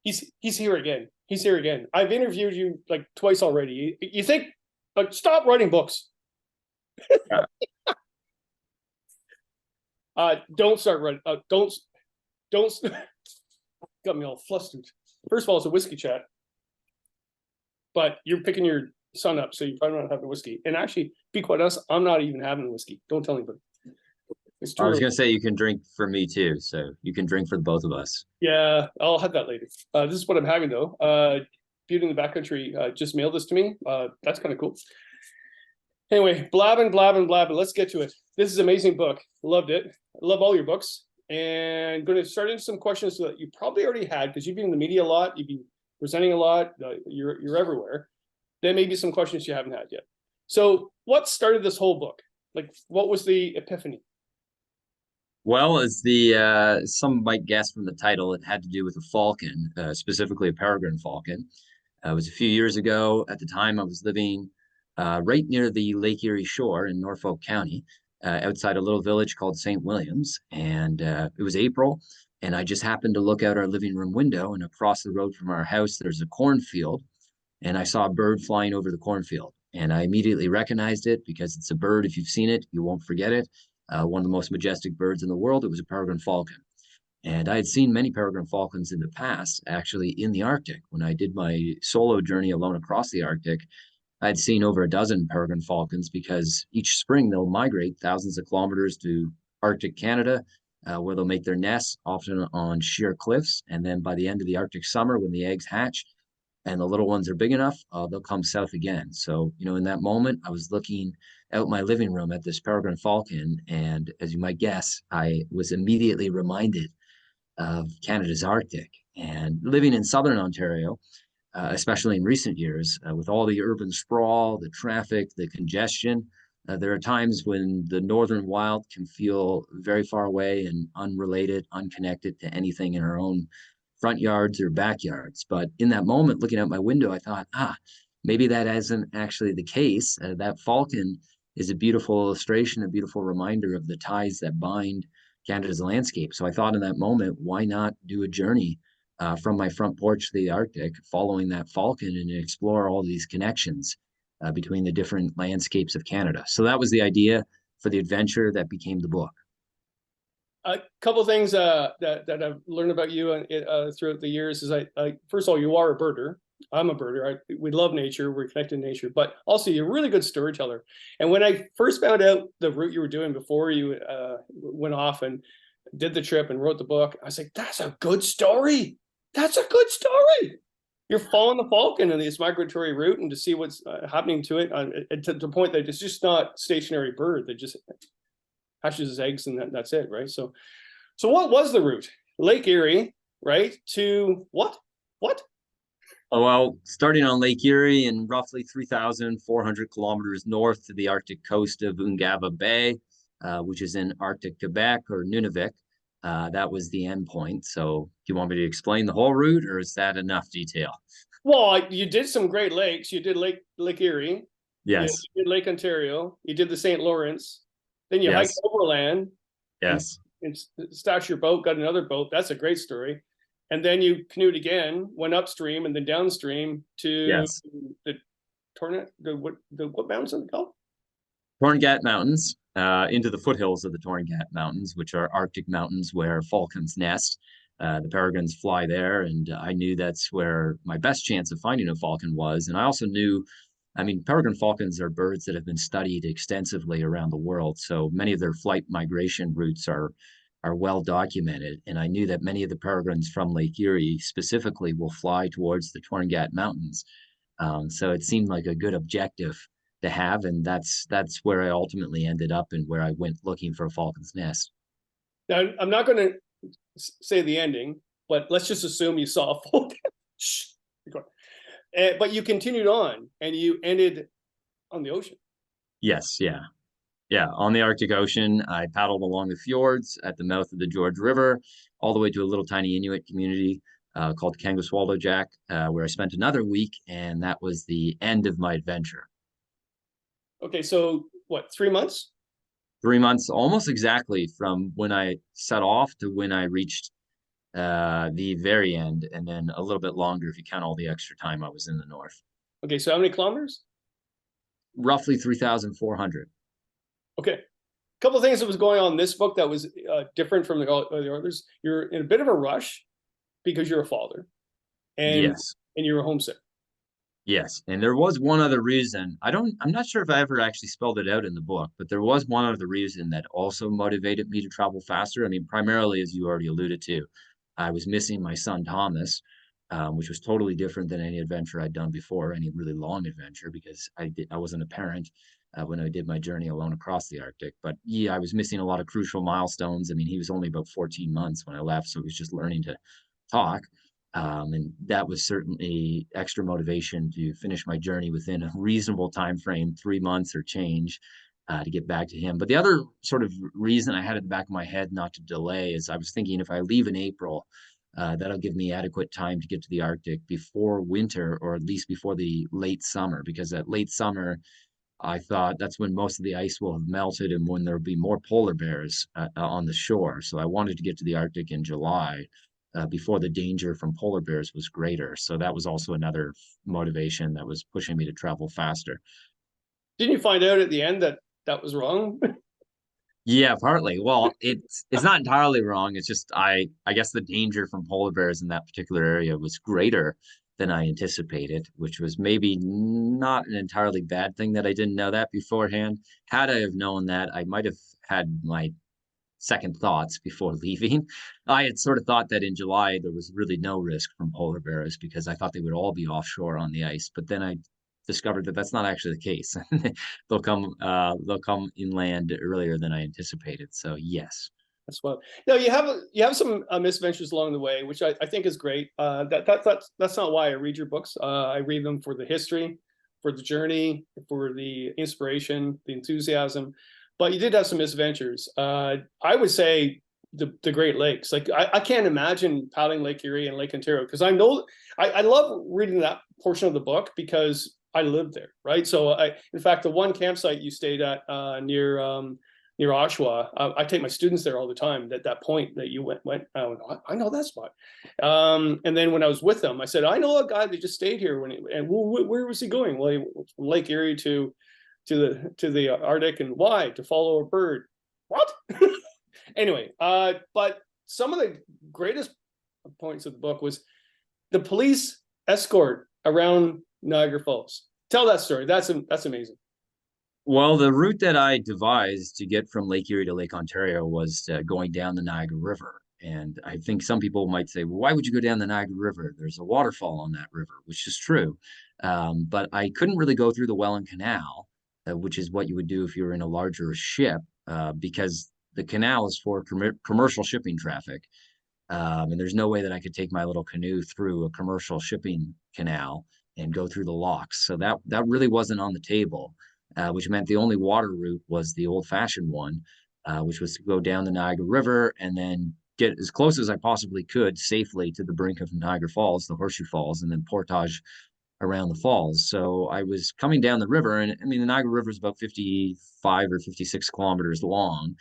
He's here again. He's here again. I've interviewed you like twice already. You think, like, stop writing books. Don't start writing. Don't. Got me all flustered. First of all, it's a whiskey chat, but you're picking your son up, so you're probably not having whiskey. And actually, be quite honest, I'm not even having whiskey. Don't tell anybody. I was gonna say you can drink for me too, so you can drink for the both of us. Yeah, I'll have that later. This is what I'm having though. Beauty in the Backcountry just mailed this to me. That's kind of cool. Anyway, blabbing. Let's get to it. This is an amazing book. Loved it. I love all your books. And going to start into some questions that you probably already had because you've been in the media a lot. You've been presenting a lot. You're everywhere. There may be some questions you haven't had yet. So what started this whole book? Like, what was the epiphany? Well, as some might guess from the title, it had to do with a falcon, specifically a peregrine falcon. It was a few years ago. At the time, I was living right near the Lake Erie shore in Norfolk County, outside a little village called St. Williams. And it was April, and I just happened to look out our living room window, and across the road from our house, there's a cornfield, and I saw a bird flying over the cornfield. And I immediately recognized it because it's a bird. If you've seen it, you won't forget it. One of the most majestic birds in the world. It was a peregrine falcon. And I had seen many peregrine falcons in the past, actually in the Arctic. When I did my solo journey alone across the Arctic, I'd seen over a dozen peregrine falcons because each spring they'll migrate thousands of kilometers to Arctic Canada, where they'll make their nests, often on sheer cliffs. And then by the end of the Arctic summer, when the eggs hatch and the little ones are big enough, they'll come south again. So, in that moment, I was looking out my living room at this peregrine falcon. And as you might guess, I was immediately reminded of Canada's Arctic. And living in southern Ontario, especially in recent years, with all the urban sprawl, the traffic, the congestion, there are times when the northern wild can feel very far away and unrelated, unconnected to anything in our own front yards or backyards. But in that moment, looking out my window, I thought, maybe that isn't actually the case. That falcon is a beautiful illustration, a beautiful reminder of the ties that bind Canada's landscape. So I thought in that moment, why not do a journey from my front porch to the Arctic, following that falcon and explore all these connections between the different landscapes of Canada. So that was the idea for the adventure that became the book. A couple of things that I've learned about you throughout the years is first of all, you are a birder. I'm a birder. We love nature. We're connected to nature, but also you're a really good storyteller. And when I first found out the route you were doing before you went off and did the trip and wrote the book, I was like, that's a good story. That's a good story. You're following the falcon in this migratory route and to see what's happening to it to the point that it's just not stationary bird that just hatches his eggs and that's it, right? So what was the route? Lake Erie, right? To what? Oh, well, starting on Lake Erie and roughly 3,400 kilometers north to the Arctic coast of Ungava Bay, which is in Arctic Quebec or Nunavik. That was the end point. So do you want me to explain the whole route, or is that enough detail? Well, you did some great lakes. You did Lake Erie. Yes. You did Lake Ontario. You did the St. Lawrence. Then you hiked overland. Yes. And stashed your boat, got another boat. That's a great story. And then you canoed again, went upstream and then downstream to the what mountains are they called? Torngat Mountains, into the foothills of the Torngat Mountains, which are Arctic mountains where falcons nest. The peregrines fly there, and I knew that's where my best chance of finding a falcon was. And I also knew, peregrine falcons are birds that have been studied extensively around the world. So many of their flight migration routes are well documented. And I knew that many of the peregrines from Lake Erie specifically will fly towards the Torngat Mountains. So it seemed like a good objective to have, and that's where I ultimately ended up and where I went looking for a falcon's nest. Now, I'm not going to say the ending, but let's just assume you saw a falcon. But you continued on, and you ended on the ocean. Yes, yeah, on the Arctic Ocean. I paddled along the fjords at the mouth of the George River, all the way to a little tiny Inuit community called Kangaswaldojak, where I spent another week, and that was the end of my adventure. Okay, so what, 3 months? 3 months, almost exactly from when I set off to when I reached the very end, and then a little bit longer if you count all the extra time I was in the north. Okay, so how many kilometers? Roughly 3,400. Okay. Couple of things that was going on in this book that was different from the others. You're in a bit of a rush because you're a father, and Yes. you're homesick. Yes, and there was one other reason. I'm not sure if I ever actually spelled it out in the book, but there was one other reason that also motivated me to travel faster. I mean, primarily, as you already alluded to, I was missing my son Thomas, which was totally different than any adventure I'd done before, any really long adventure, because I wasn't a parent when I did my journey alone across the Arctic. But yeah, I was missing a lot of crucial milestones. I mean, he was only about 14 months when I left, so he was just learning to talk. And that was certainly extra motivation to finish my journey within a reasonable time frame, 3 months or change, to get back to him. But the other sort of reason I had in the back of my head not to delay is I was thinking if I leave in April, that'll give me adequate time to get to the Arctic before winter, or at least before the late summer, because at late summer, I thought that's when most of the ice will have melted and when there'll be more polar bears on the shore. So I wanted to get to the Arctic in July, before the danger from polar bears was greater. So that was also another motivation that was pushing me to travel faster. Didn't you find out at the end that that was wrong? Yeah, partly. Well, it's not entirely wrong. It's just I guess the danger from polar bears in that particular area was greater than I anticipated, which was maybe not an entirely bad thing that I didn't know that beforehand. Had I have known that, I might have had my second thoughts before leaving. I had sort of thought that in July there was really no risk from polar bears because I thought they would all be offshore on the ice. But then I discovered that that's not actually the case. They'll come inland earlier than I anticipated. So yes. That's what. No, you have some misadventures along the way, which I think is great. That's not why I read your books. I read them for the history, for the journey, for the inspiration, the enthusiasm. But you did have some misadventures. I would say the Great Lakes. Like I can't imagine paddling Lake Erie and Lake Ontario because I know I love reading that portion of the book because I lived there, right? So in fact, the one campsite you stayed at near Oshawa, I take my students there all the time. That point that you went, I know that spot. And then when I was with them, I said, I know a guy that just stayed here. Where was he going? Well, he was from Lake Erie to the Arctic, and why? To follow a bird. What? Anyway, but some of the greatest points of the book was the police escort around Niagara Falls. Tell that story. That's amazing. Well, the route that I devised to get from Lake Erie to Lake Ontario was going down the Niagara River. And I think some people might say, well, why would you go down the Niagara River? There's a waterfall on that river, which is true. But I couldn't really go through the Welland Canal, which is what you would do if you were in a larger ship, because the canal is for commercial shipping traffic. And there's no way that I could take my little canoe through a commercial shipping canal and go through the locks. So that really wasn't on the table, which meant the only water route was the old-fashioned one, which was to go down the Niagara River and then get as close as I possibly could safely to the brink of Niagara Falls, the Horseshoe Falls, and then portage around the falls. So I was coming down the river, and I mean, the Niagara River is about 55 or 56 kilometers long.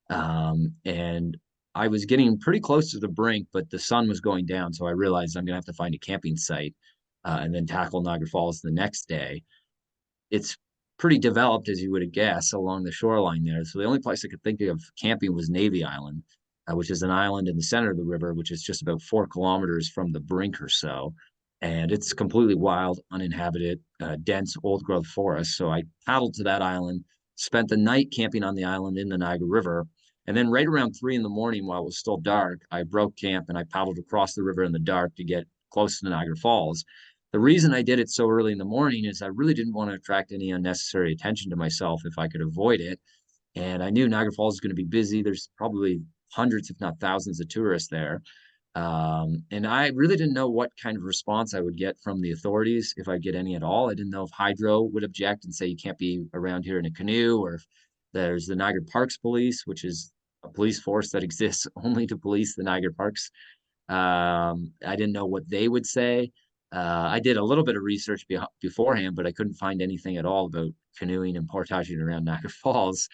And I was getting pretty close to the brink, but the sun was going down. So I realized I'm going to have to find a camping site and then tackle Niagara Falls the next day. It's pretty developed, as you would guess, along the shoreline there. So the only place I could think of camping was Navy Island, which is an island in the center of the river, which is just about 4 kilometers from the brink or so. And it's completely wild, uninhabited, dense old growth forest. So I paddled to that island, spent the night camping on the island in the Niagara River. And then right around 3 in the morning, while it was still dark, I broke camp and I paddled across the river in the dark to get close to the Niagara Falls. The reason I did it so early in the morning is I really didn't want to attract any unnecessary attention to myself if I could avoid it. And I knew Niagara Falls is going to be busy. There's probably hundreds, if not thousands, of tourists there. And I really didn't know what kind of response I would get from the authorities, if I'd get any at all. I didn't know if Hydro would object and say you can't be around here in a canoe, or if there's the Niagara Parks Police, which is a police force that exists only to police the Niagara Parks. I didn't know what they would say. I did a little bit of research beforehand, but I couldn't find anything at all about canoeing and portaging around Niagara Falls.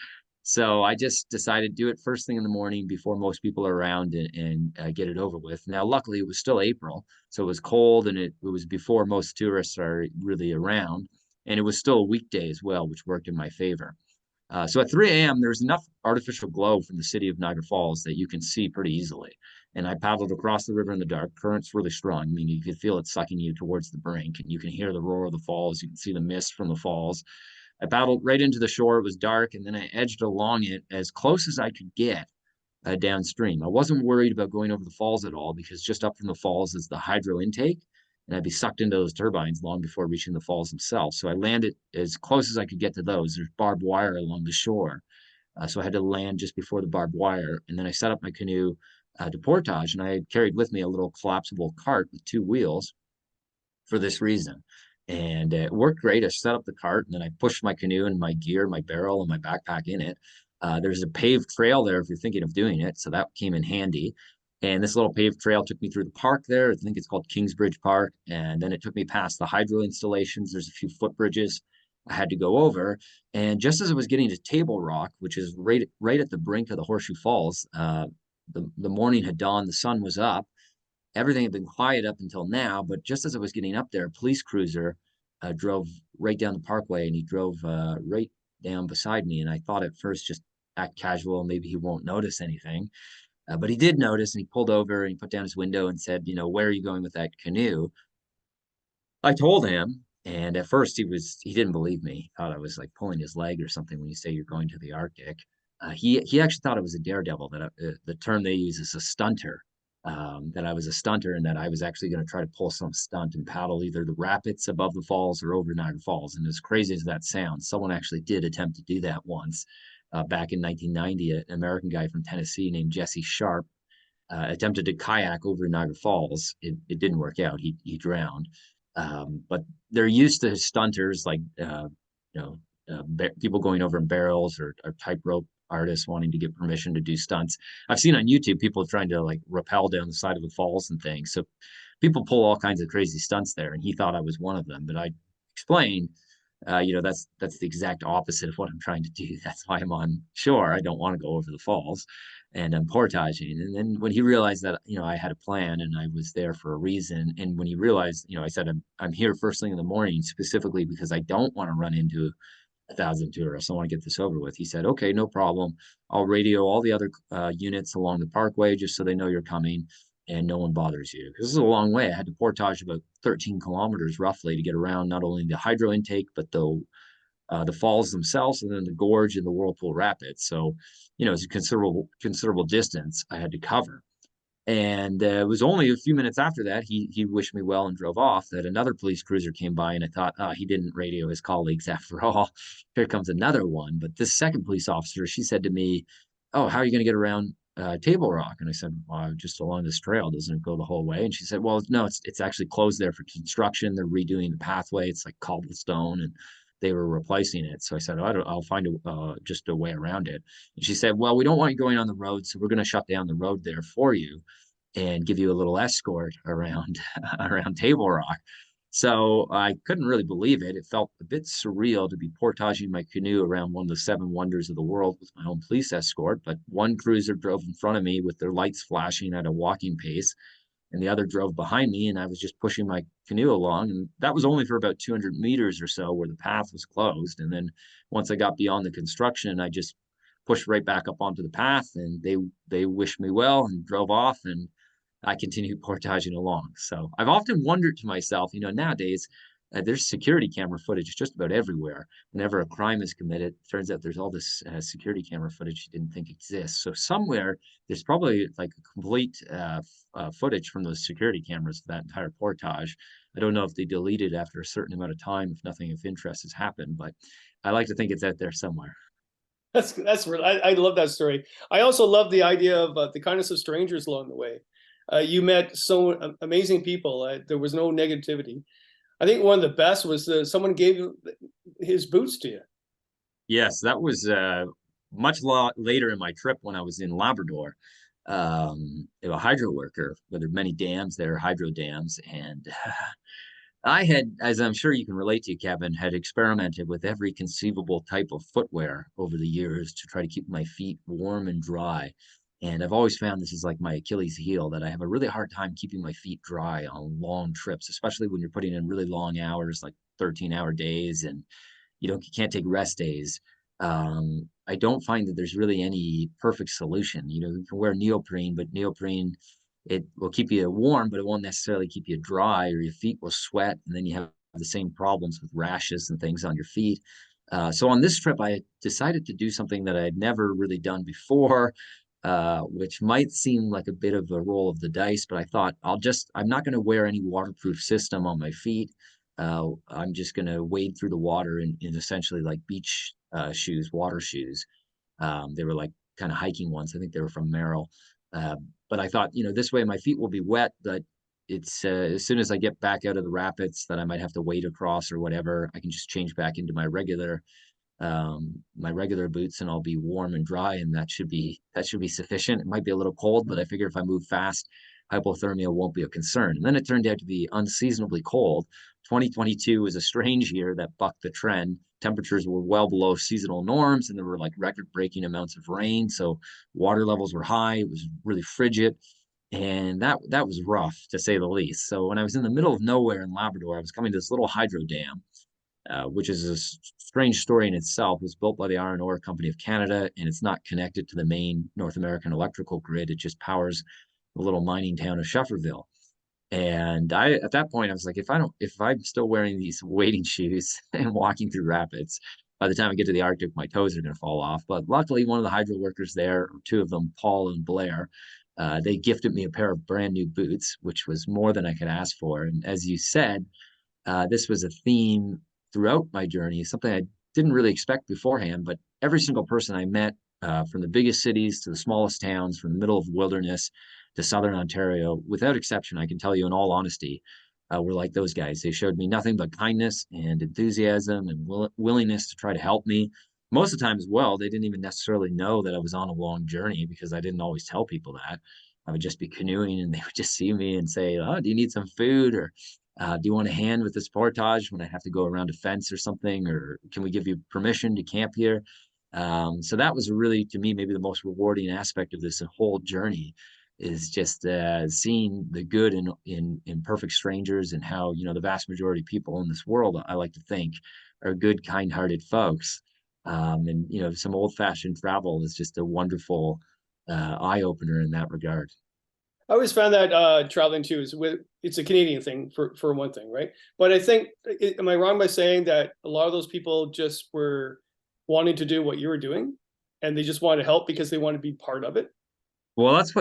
So I just decided to do it first thing in the morning before most people are around and get it over with. Now, luckily, it was still April, so it was cold and it was before most tourists are really around. And it was still a weekday as well, which worked in my favor. So at 3 a.m., there's enough artificial glow from the city of Niagara Falls that you can see pretty easily. And I paddled across the river in the dark. Current's really strong. I mean, you can feel it sucking you towards the brink, and you can hear the roar of the falls. You can see the mist from the falls. I paddled right into the shore. It was dark, and then I edged along it as close as I could get downstream. I wasn't worried about going over the falls at all because just up from the falls is the hydro intake, and I'd be sucked into those turbines long before reaching the falls themselves. So I landed as close as I could get to those. There's barbed wire along the shore. So I had to land just before the barbed wire. And then I set up my canoe to portage, and I had carried with me a little collapsible cart with 2 wheels for this reason. And it worked great. I set up the cart and then I pushed my canoe and my gear, my barrel, and my backpack in it. There's a paved trail there if you're thinking of doing it. So that came in handy. And this little paved trail took me through the park there. I think it's called Kingsbridge Park. And then it took me past the hydro installations. There's a few footbridges I had to go over. And just as I was getting to Table Rock, which is right at the brink of the Horseshoe Falls, the morning had dawned, the sun was up. Everything had been quiet up until now, but just as I was getting up there, a police cruiser drove right down the parkway, and he drove right down beside me. And I thought at first just act casual, maybe he won't notice anything. But he did notice, and he pulled over and he put down his window and said, where are you going with that canoe? I told him, and at first he didn't believe me. He thought I was like pulling his leg or something when you say you're going to the Arctic. He actually thought I was a daredevil. That the term they use is a stunter. That I was a stunter and that I was actually going to try to pull some stunt and paddle either the rapids above the falls or over Niagara Falls. And as crazy as that sounds, someone actually did attempt to do that once back in 1990. An American guy from Tennessee named Jesse Sharp attempted to kayak over Niagara Falls. It didn't work out. He drowned. But they're used to stunters like people going over in barrels or tightrope artists wanting to get permission to do stunts. I've seen on YouTube people trying to like rappel down the side of the falls and things. So people pull all kinds of crazy stunts there, and he thought I was one of them. But I explained, that's the exact opposite of what I'm trying to do. That's why I'm on shore. I don't want to go over the falls, and I'm portaging. And then when he realized that I had a plan and I was there for a reason, and when he realized, I said I'm here first thing in the morning specifically because I don't want to run into 1,000 tourists. I want to get this over with. He said, okay, no problem. I'll radio all the other units along the parkway just so they know you're coming and no one bothers you. This is a long way. I had to portage about 13 kilometers roughly to get around not only the hydro intake, but the falls themselves and then the gorge and the whirlpool rapids. So, it's a considerable distance I had to cover. And it was only a few minutes after that, he wished me well and drove off, that another police cruiser came by, and I thought, he didn't radio his colleagues after all. Here comes another one. But this second police officer, she said to me, oh, how are you going to get around Table Rock? And I said, well, just along this trail. Doesn't it go the whole way? And she said, well, no, it's actually closed there for construction. They're redoing the pathway. It's like cobblestone, and they were replacing it. So I said, I'll find just a way around it. And she said, well, we don't want you going on the road, so we're going to shut down the road there for you and give you a little escort around around Table Rock. So I couldn't really believe it. It felt a bit surreal to be portaging my canoe around one of the 7 wonders of the world with my own police escort. But one cruiser drove in front of me with their lights flashing at a walking pace, and the other drove behind me, and I was just pushing my canoe along. And that was only for about 200 meters or so where the path was closed. And then once I got beyond the construction, I just pushed right back up onto the path, and they wished me well and drove off, and I continued portaging along. So I've often wondered to myself, nowadays there's security camera footage just about everywhere. Whenever a crime is committed, it turns out there's all this security camera footage you didn't think exists. So somewhere there's probably like a complete footage from those security cameras for that entire portage. I don't know if they delete it after a certain amount of time if nothing of interest has happened, but I like to think it's out there somewhere. That's real. I love that story. I also love the idea of the kindness of strangers along the way. You met so amazing people. There was no negativity. I think one of the best was someone gave his boots to you. Yes, that was much later in my trip when I was in Labrador. A hydro worker, where there are many dams there, hydro dams, and I had, as I'm sure you can relate to, Kevin, had experimented with every conceivable type of footwear over the years to try to keep my feet warm and dry. And I've always found this is like my Achilles heel, that I have a really hard time keeping my feet dry on long trips, especially when you're putting in really long hours, like 13-hour days, and you can't take rest days. I don't find that there's really any perfect solution. You can wear neoprene, but neoprene, it will keep you warm, but it won't necessarily keep you dry, or your feet will sweat, and then you have the same problems with rashes and things on your feet. So on this trip, I decided to do something that I had never really done before, which might seem like a bit of a roll of the dice, but I thought I'm not going to wear any waterproof system on my feet. I'm just going to wade through the water in essentially like beach shoes, water shoes. They were like kind of hiking ones. I think they were from Merrill. Uh, but I thought, this way my feet will be wet, but it's as soon as I get back out of the rapids that I might have to wade across or whatever, I can just change back into my regular boots, and I'll be warm and dry, and that should be sufficient. It might be a little cold, but I figure if I move fast, hypothermia won't be a concern. And then it turned out to be unseasonably cold. 2022 was a strange year that bucked the trend. Temperatures were well below seasonal norms, and there were like record-breaking amounts of rain. So water levels were high. It was really frigid, and that was rough to say the least. So when I was in the middle of nowhere in Labrador, I was coming to this little hydro dam, which is a strange story in itself. It was built by the Iron Ore Company of Canada, and it's not connected to the main North American electrical grid. It just powers the little mining town of Shefferville. And at that point, I was like, if I'm still wearing these wading shoes and walking through rapids, by the time I get to the Arctic, my toes are going to fall off. But luckily, one of the hydro workers there, two of them, Paul and Blair, they gifted me a pair of brand new boots, which was more than I could ask for. And as you said, this was a theme throughout my journey, something I didn't really expect beforehand. But every single person I met, from the biggest cities to the smallest towns, from the middle of wilderness to southern Ontario, without exception, I can tell you in all honesty, were like those guys. They showed me nothing but kindness and enthusiasm and willingness to try to help me. Most of the time as well, they didn't even necessarily know that I was on a long journey, because I didn't always tell people that. I would just be canoeing, and they would just see me and say, "Oh, do you need some food?" Or "Do you want a hand with this portage when I have to go around a fence or something? Or can we give you permission to camp here?" So that was really, to me, maybe the most rewarding aspect of this whole journey, is just seeing the good in perfect strangers, and how the vast majority of people in this world, I like to think, are good, kind-hearted folks. And some old-fashioned travel is just a wonderful eye opener in that regard. I always found that traveling too it's a Canadian thing for one thing, right? But I think, am I wrong by saying that a lot of those people just were wanting to do what you were doing, and they just wanted to help because they want to be part of it? Well, that's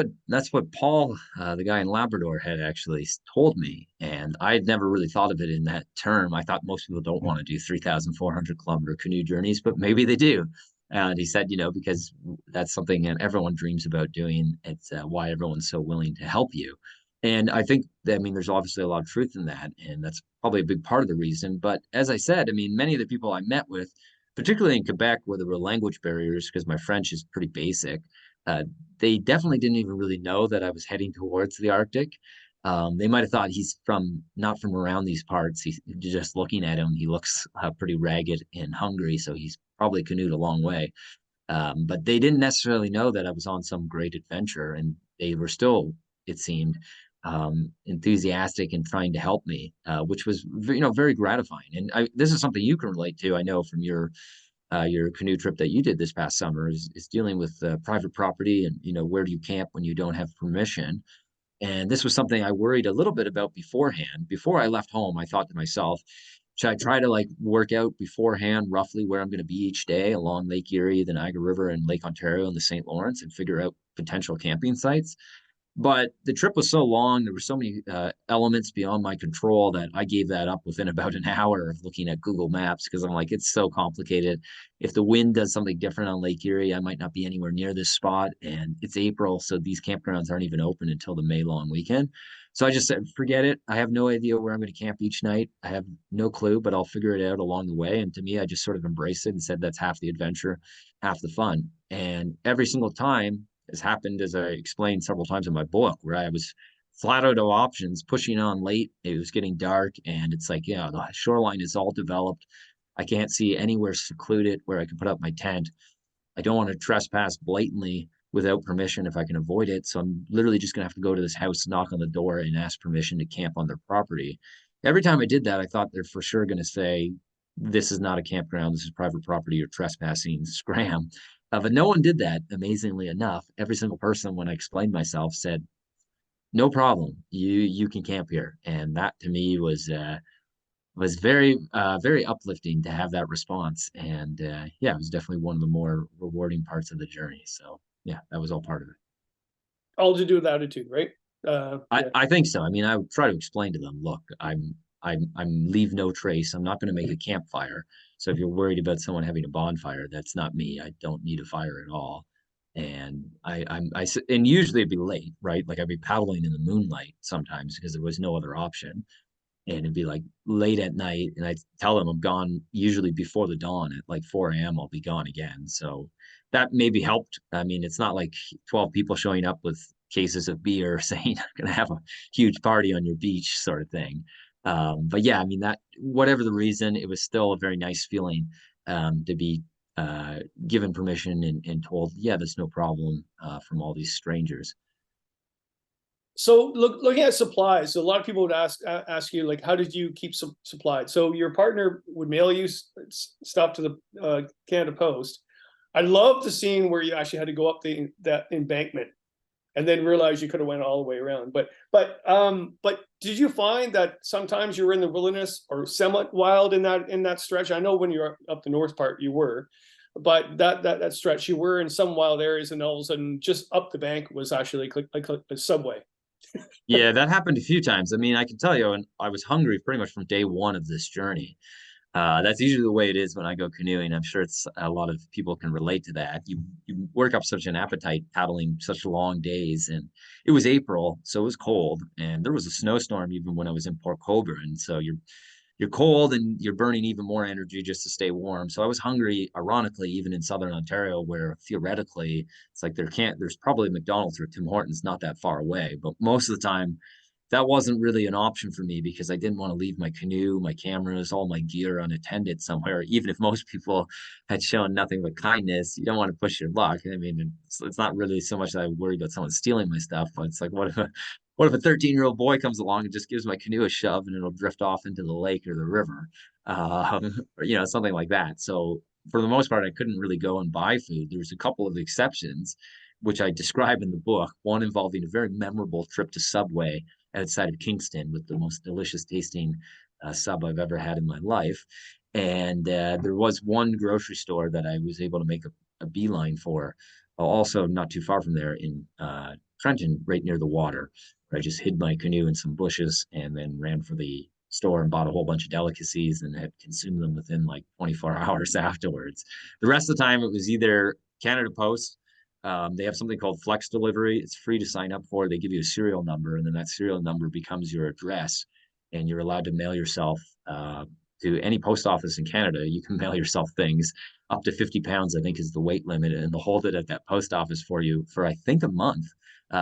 what Paul, the guy in Labrador, had actually told me, and I had never really thought of it in that term. I thought most people don't want to do 3,400-kilometer canoe journeys, but maybe they do. And he said, because that's something that everyone dreams about doing. It's why everyone's so willing to help you. And I think that, I mean, there's obviously a lot of truth in that, and that's probably a big part of the reason. But as I said, I mean, many of the people I met with, particularly in Quebec, where there were language barriers, because my French is pretty basic, uh, they definitely didn't even really know that I was heading towards the Arctic. They might have thought he's not from around these parts. He's just looking at him. He looks pretty ragged and hungry, so he's probably canoed a long way. But they didn't necessarily know that I was on some great adventure, and they were still, it seemed, enthusiastic and trying to help me, which was very gratifying. And this is something you can relate to. I know from your canoe trip that you did this past summer, is dealing with private property, and where do you camp when you don't have permission. And this was something I worried a little bit about beforehand. Before I left home, I thought to myself, should I try to like work out beforehand roughly where I'm going to be each day along Lake Erie, the Niagara River, and Lake Ontario and the St. Lawrence, and figure out potential camping sites? But the trip was so long, there were so many elements beyond my control, that I gave that up within about an hour of looking at Google Maps, because I'm like, it's so complicated. If the wind does something different on Lake Erie, I might not be anywhere near this spot. And it's April, so these campgrounds aren't even open until the May long weekend. So I just said, forget it. I have no idea where I'm going to camp each night. I have no clue, but I'll figure it out along the way. And to me, I just sort of embraced it and said, that's half the adventure, half the fun. And every single time has happened, as I explained several times in my book, where I was flat out of options, pushing on late. It was getting dark, and it's like, yeah, the shoreline is all developed. I can't see anywhere secluded where I can put up my tent. I don't want to trespass blatantly without permission if I can avoid it. So I'm literally just gonna have to go to this house, knock on the door, and ask permission to camp on their property. Every time I did that, I thought they're for sure gonna say, "This is not a campground. This is private property. You're trespassing. Scram." But no one did that. Amazingly enough, every single person, when I explained myself, said, "No problem. You can camp here." And that to me was very very uplifting to have that response. And yeah, it was definitely one of the more rewarding parts of the journey. So yeah, that was all part of it. All to do with attitude, right? I Yeah. I think so. I mean, I would try to explain to them, look, I'm leave no trace. I'm not going to make a campfire. So if you're worried about someone having a bonfire, that's not me. I don't need a fire at all. And and usually it'd be late, right? Like I'd be paddling in the moonlight sometimes because there was no other option. And it'd be like late at night, and I tell them I'm gone usually before the dawn. At like 4 a.m. I'll be gone again. So that maybe helped. I mean, it's not like 12 people showing up with cases of beer saying I'm gonna have a huge party on your beach sort of thing. But yeah, I mean, that whatever the reason, it was still a very nice feeling to be given permission and told, yeah, there's no problem from all these strangers. So looking at supplies, so a lot of people would ask you like, how did you keep supplied? So your partner would mail you stuff to the Canada Post. I love the scene where you actually had to go up that embankment and then realize you could have went all the way around. But did you find that sometimes you were in the wilderness or somewhat wild in that stretch? I know when you're up the north part you were, but that stretch you were in some wild areas, and all of a sudden just up the bank was actually like a subway. Yeah, that happened a few times. I mean, I can tell you, and I was hungry pretty much from day one of this journey. That's usually the way it is when I go canoeing. I'm sure it's a lot of people can relate to that. You work up such an appetite paddling such long days, and it was April, so it was cold, and there was a snowstorm even when I was in Port Colborne. So you're cold and you're burning even more energy just to stay warm. So I was hungry, ironically, even in Southern Ontario, where theoretically it's like there's probably McDonald's or Tim Hortons not that far away. But most of the time, that wasn't really an option for me because I didn't want to leave my canoe, my cameras, all my gear unattended somewhere. Even if most people had shown nothing but kindness, you don't want to push your luck. I mean, it's not really so much that I worry about someone stealing my stuff, but it's like, what if a 13-year-old boy comes along and just gives my canoe a shove and it'll drift off into the lake or the river, or something like that. So for the most part, I couldn't really go and buy food. There's a couple of exceptions, which I describe in the book. One involving a very memorable trip to Subway outside of Kingston with the most delicious tasting sub I've ever had in my life. And there was one grocery store that I was able to make a beeline for, also not too far from there in Trenton, right near the water. Where I just hid my canoe in some bushes and then ran for the store and bought a whole bunch of delicacies and had consumed them within like 24 hours afterwards. The rest of the time, it was either Canada Post. They have something called Flex Delivery. It's free to sign up for. They give you a serial number, and then that serial number becomes your address, and you're allowed to mail yourself to any post office in Canada. You can mail yourself things up to 50 pounds, I think, is the weight limit, and they'll hold it at that post office for you for, I think, a month.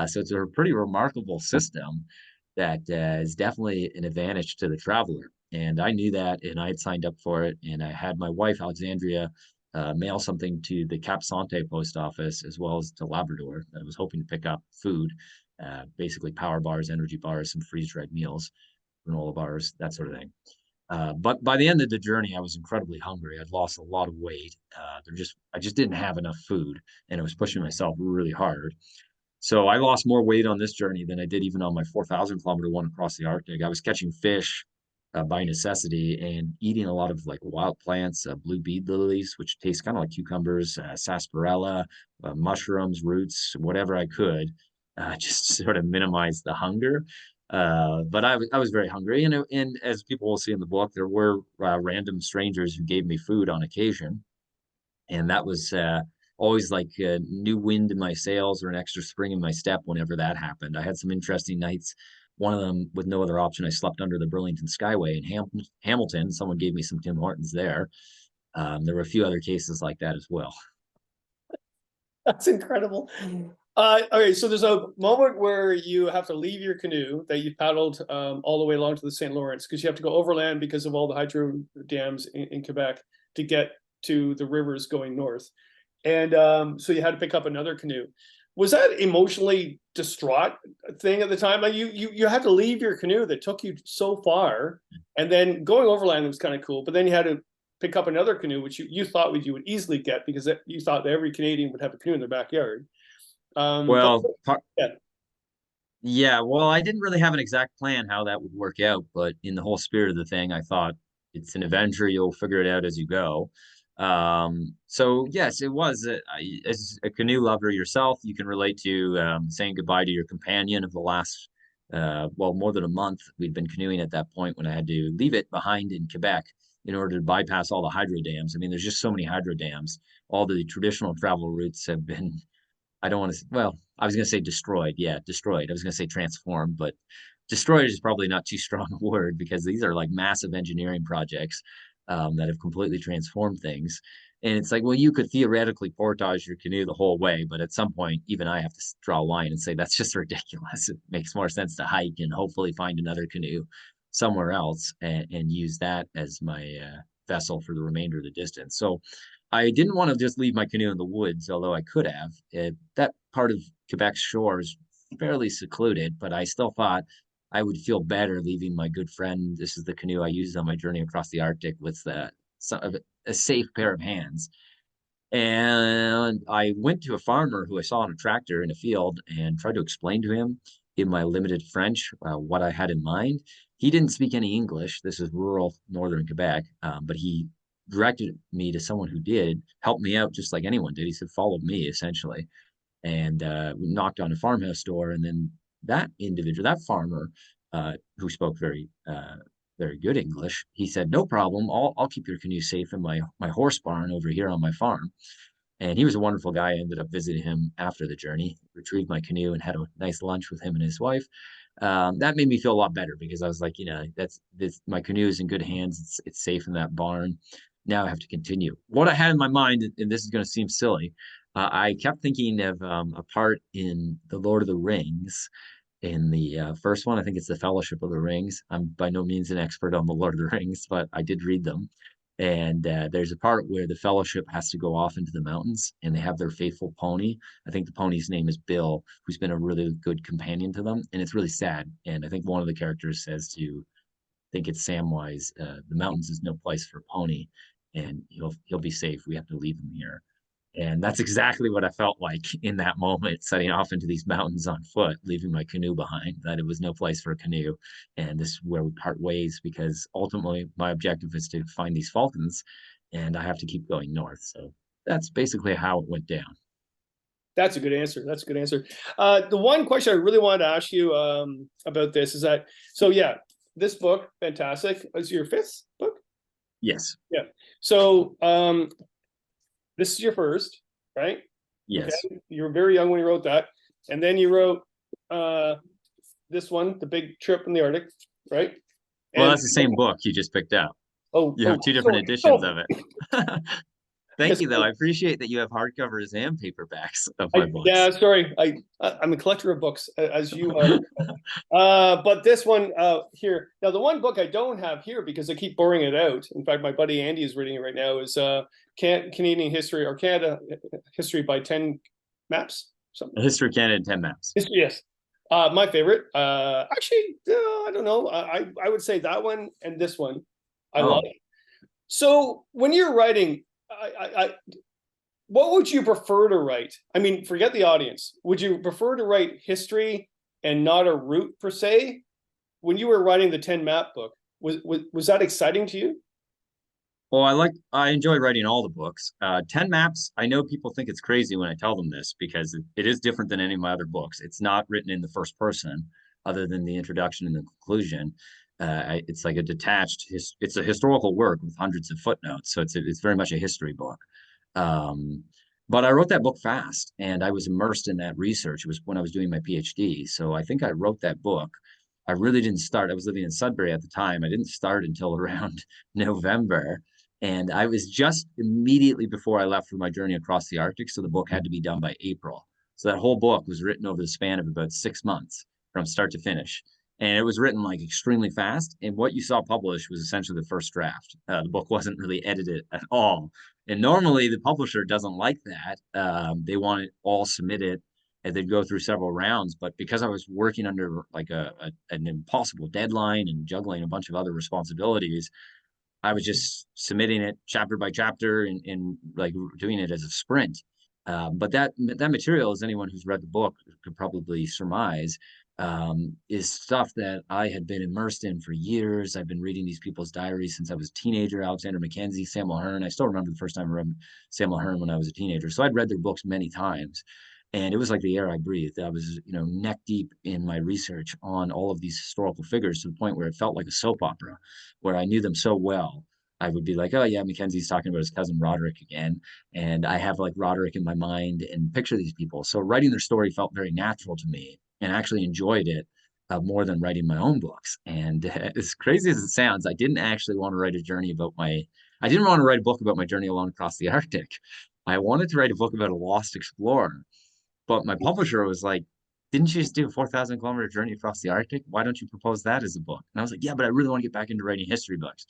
So it's a pretty remarkable system that is definitely an advantage to the traveler. And I knew that, and I had signed up for it, and I had my wife, Alexandria, mail something to the Cap Sante post office as well as to Labrador. I was hoping to pick up food, basically power bars, energy bars, some freeze dried meals, granola bars, that sort of thing. But by the end of the journey, I was incredibly hungry. I'd lost a lot of weight. I just didn't have enough food, and I was pushing myself really hard. So I lost more weight on this journey than I did even on my 4,000-kilometer one across the Arctic. I was catching fish by necessity and eating a lot of like wild plants, blue bead lilies, which taste kind of like cucumbers, sarsaparilla, mushrooms, roots, whatever I could, just to sort of minimize the hunger. But I was very hungry. And as people will see in the book, there were random strangers who gave me food on occasion. And that was always like a new wind in my sails or an extra spring in my step whenever that happened. I had some interesting nights. One of them, with no other option, I slept under the Burlington Skyway in Hamilton. Someone gave me some Tim Hortons there. There were a few other cases like that as well. That's incredible. Okay, so there's a moment where you have to leave your canoe that you've paddled all the way along to the St. Lawrence because you have to go overland because of all the hydro dams in Quebec to get to the rivers going north. And so you had to pick up another canoe. Was that emotionally distraught thing at the time? Like you had to leave your canoe that took you so far, and then going overland was kind of cool, but then you had to pick up another canoe, which you thought you would easily get because you thought that every Canadian would have a canoe in their backyard. But Well, yeah, yeah, well, I didn't really have an exact plan how that would work out, but in the whole spirit of the thing, I thought it's an adventure. You'll figure it out as you go. So yes, it was. As a canoe lover yourself, you can relate to saying goodbye to your companion of the last, well, more than a month. We'd been canoeing at that point when I had to leave it behind in Quebec in order to bypass all the hydro dams. I mean, there's just so many hydro dams. All the traditional travel routes have been, I don't want to, well, I was going to say destroyed. Yeah, destroyed. I was going to say transformed, but destroyed is probably not too strong a word because these are like massive engineering projects that have completely transformed things. And it's like, well, you could theoretically portage your canoe the whole way, but at some point, even I have to draw a line and say that's just ridiculous. It makes more sense to hike and hopefully find another canoe somewhere else and use that as my vessel for the remainder of the distance. So I didn't want to just leave my canoe in the woods, although I could have. That part of Quebec's shore is fairly secluded, but I still thought I would feel better leaving my good friend. This is the canoe I used on my journey across the Arctic with a safe pair of hands. And I went to a farmer who I saw on a tractor in a field and tried to explain to him in my limited French what I had in mind. He didn't speak any English. This is rural northern Quebec, but he directed me to someone who did help me out just like anyone did. He said, follow me, essentially. And we knocked on a farmhouse door. And then that individual, that farmer, who spoke very good English, he said, no problem. I'll keep your canoe safe in my horse barn over here on my farm. And he was a wonderful guy. I ended up visiting him after the journey, retrieved my canoe, and had a nice lunch with him and his wife. That made me feel a lot better because I was like, that's this. My canoe is in good hands. It's safe in that barn. Now I have to continue. What I had in my mind, and this is going to seem silly, I kept thinking of a part in The Lord of the Rings. In the first one, I think it's the Fellowship of the Rings. I'm by no means an expert on the Lord of the Rings, but I did read them. And there's a part where the Fellowship has to go off into the mountains, and they have their faithful pony. I think the pony's name is Bill, who's been a really good companion to them, and it's really sad. And I think one of the characters says to, I think it's Samwise, the mountains is no place for a pony, and he'll be safe. We have to leave him here. And that's exactly what I felt like in that moment, setting off into these mountains on foot, leaving my canoe behind, that it was no place for a canoe. And this is where we part ways because ultimately my objective is to find these falcons and I have to keep going north. So that's basically how it went down. that's a good answer. That's a good answer. The one question I really wanted to ask you about this is that, so yeah, this book, fantastic. Is your fifth book? Yes. Yeah. So this is your first, right? Yes. Okay. You were very young when you wrote that. And then you wrote this one, The Big Trip in the Arctic, right? Well, And that's the same book you just picked out. oh, You have two different editions of it. Thank yes, you, though. I appreciate that you have hardcovers and paperbacks of my yeah, books. sorry. I'm a collector of books, as you are. But this one here, now the one book I don't have here because I keep boring it out. In fact, my buddy Andy is reading it right now. Is Canadian History or Canada History by 10 Maps. Something. History Canada in 10 Maps. History, yes. My favorite. Actually, I don't know. I would say that one and this one. I love. So when you're writing, what would you prefer to write? I mean, forget the audience. Would you prefer to write history and not a route per se? When you were writing the 10 map book, was that exciting to you? Well, I enjoy writing all the books. 10 Maps, I know people think it's crazy when I tell them this because it is different than any of my other books. It's not written in the first person, other than the introduction and the conclusion. It's like a detached, it's a historical work with hundreds of footnotes. So it's very much a history book. But I wrote that book fast and I was immersed in that research. It was when I was doing my PhD. So I think I wrote that book. I really didn't start. I was living in Sudbury at the time. I didn't start until around November. And I was just immediately before I left for my journey across the Arctic. So the book had to be done by April. So that whole book was written over the span of about 6 months from start to finish. And it was written like extremely fast. And what you saw published was essentially the first draft. The book wasn't really edited at all. And normally the publisher doesn't like that. They want it all submitted and they'd go through several rounds. But because I was working under like an impossible deadline and juggling a bunch of other responsibilities, I was just submitting it chapter by chapter and like doing it as a sprint. But that material, as anyone who's read the book could probably surmise, is stuff that I had been immersed in for years. I've been reading these people's diaries since I was a teenager. Alexander Mackenzie, Samuel Hearn. I still remember the first time I read Samuel Hearn when I was a teenager. So I'd read their books many times. And it was like the air I breathed. I was, neck deep in my research on all of these historical figures to the point where it felt like a soap opera, where I knew them so well. I would be like, oh yeah, Mackenzie's talking about his cousin Roderick again. And I have like Roderick in my mind and picture these people. So writing their story felt very natural to me and actually enjoyed it more than writing my own books. And as crazy as it sounds, I didn't actually want to write I didn't want to write a book about my journey along across the Arctic. I wanted to write a book about a lost explorer. But my publisher was like, didn't you just do a 4,000-kilometer journey across the Arctic? Why don't you propose that as a book? And I was like, yeah, but I really want to get back into writing history books.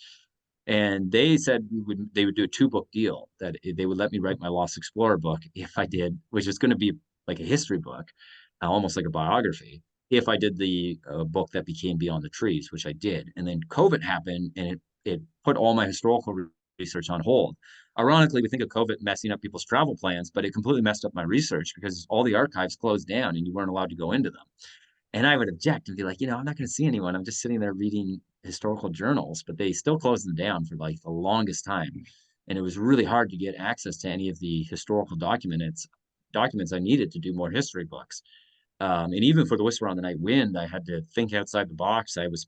And they said they would do a 2-book deal, that they would let me write my Lost Explorer book if I did, which is going to be like a history book, almost like a biography, if I did the book that became Beyond the Trees, which I did. And then COVID happened and it put all my historical research on hold. Ironically, we think of COVID messing up people's travel plans, but it completely messed up my research because all the archives closed down and you weren't allowed to go into them. And I would object and be like, I'm not going to see anyone. I'm just sitting there reading historical journals, but they still closed them down for like the longest time. And it was really hard to get access to any of the historical documents I needed to do more history books. And even for the Whisper on the Night Wind, I had to think outside the box. I was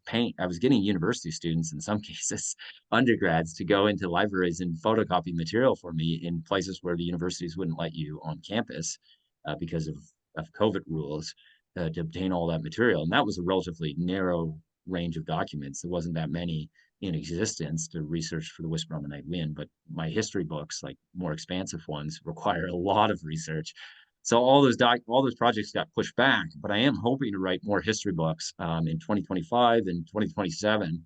getting university students, in some cases, undergrads, to go into libraries and photocopy material for me in places where the universities wouldn't let you on campus because of COVID rules to obtain all that material. And that was a relatively narrow range of documents. There wasn't that many in existence to research for the Whisper on the Night Wind, but my history books, like more expansive ones, require a lot of research. So all those projects got pushed back, but I am hoping to write more history books in 2025 and 2027,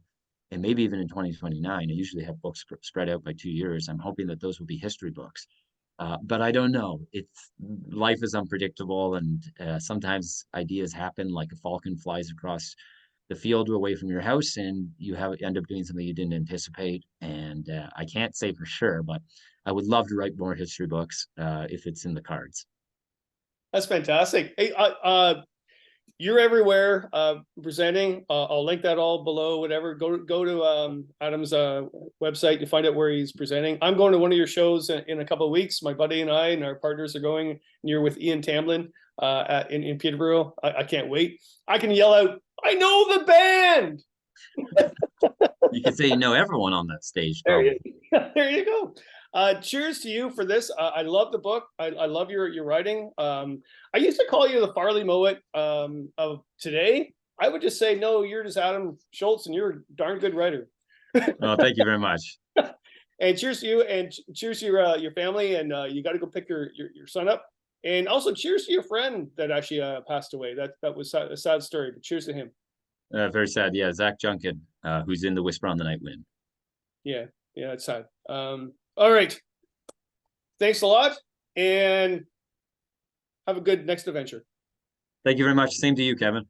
and maybe even in 2029. I usually have books spread out by 2 years. I'm hoping that those will be history books. But I don't know. Life is unpredictable, and sometimes ideas happen, like a falcon flies across the field away from your house, and you end up doing something you didn't anticipate. And I can't say for sure, but I would love to write more history books if it's in the cards. That's fantastic. Hey, you're everywhere presenting. I'll link that all below. Whatever. Go to Adam's website to find out where he's presenting. I'm going to one of your shows in a couple of weeks. My buddy and I and our partners are going. And you're with Ian Tamblyn in Peterborough. I can't wait. I can yell out, "I know the band!" You can say you know everyone on that stage. There you go. Cheers to you for this. I love the book. I love your writing. I used to call you the Farley Mowat of today. I would just say, no, you're just Adam Shoalts and you're a darn good writer. Oh, thank you very much. And cheers to you, and cheers to your family. And you got to go pick your son up. And also cheers to your friend that actually passed away. That was a sad story, but cheers to him. Very sad. Yeah, Zach Junkin, who's in the Whisper on the Night Wind. Yeah, it's sad. All right. Thanks a lot, and have a good next adventure. Thank you very much. Same to you, Kevin.